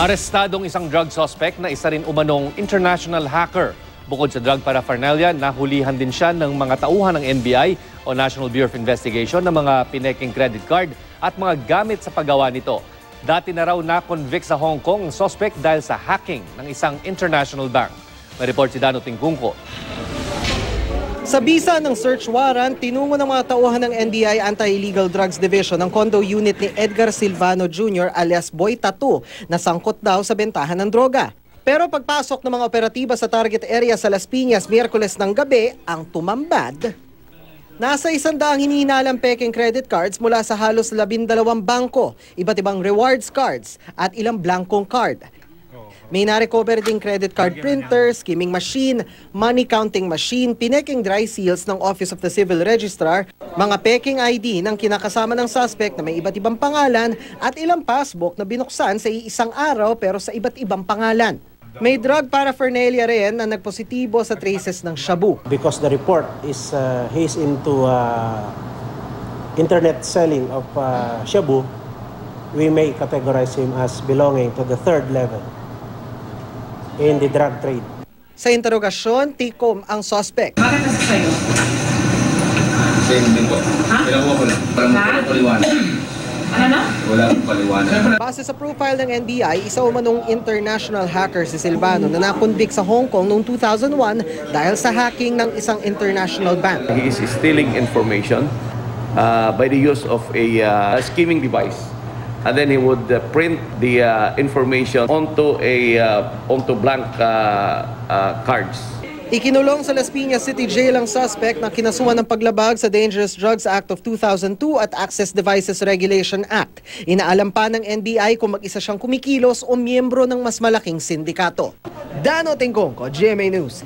Arestadong isang drug suspect na isa rin umanong international hacker. Bukod sa drug paraphernalia, nahulihan din siya ng mga tauhan ng NBI o National Bureau of Investigation ng mga pineking credit card at mga gamit sa paggawa nito. Dati na raw na-convict sa Hong Kong ang suspect dahil sa hacking ng isang international bank. May report si Dano Tingkungko. Sa bisa ng search warrant, tinungo ng mga tauhan ng NBI Anti-Illegal Drugs Division ang condo unit ni Edgar Silvano Jr. alias Boy Tattoo na sangkot daw sa bentahan ng droga. Pero pagpasok ng mga operatiba sa target area sa Las Piñas Miyerkules ng gabi, ang tumambad. Nasa 100 hinihinalang peking credit cards mula sa halos 12 bangko, iba't ibang rewards cards at ilang blankong card. May narecover ding credit card printer, skimming machine, money counting machine, pineking dry seals ng Office of the Civil Registrar, mga peking ID ng kinakasama ng suspect na may iba't ibang pangalan at ilang passbook na binuksan sa iisang araw pero sa iba't ibang pangalan. May drug paraphernalia rin na nagpositibo sa traces ng shabu. Because the report is he's into internet selling of shabu, we may categorize him as belonging to the third level in the drug trade. Sa interogasyon, tikom ang suspect. Bakit nasa sa'yo? Same din po. Kailangan ko lang. Parang paliwanag. Ano na? Wala akong paliwanag. Base sa profile ng NBI, isa umanong international hacker si Silvano na nakonvict sa Hong Kong noong 2001 dahil sa hacking ng isang international bank. He is stealing information by the use of a skimming device. And then he would print the information onto blank cards. Ikinulong sa Las Piñas City Jail ang suspect na kinasuhan ng paglabag sa Dangerous Drugs Act of 2002 at Access Devices Regulation Act. Inaalam pa ng NBI kung mag-isa siyang kumikilos o miyembro ng mas malaking sindikato. Dano Tingkungko, GMA News.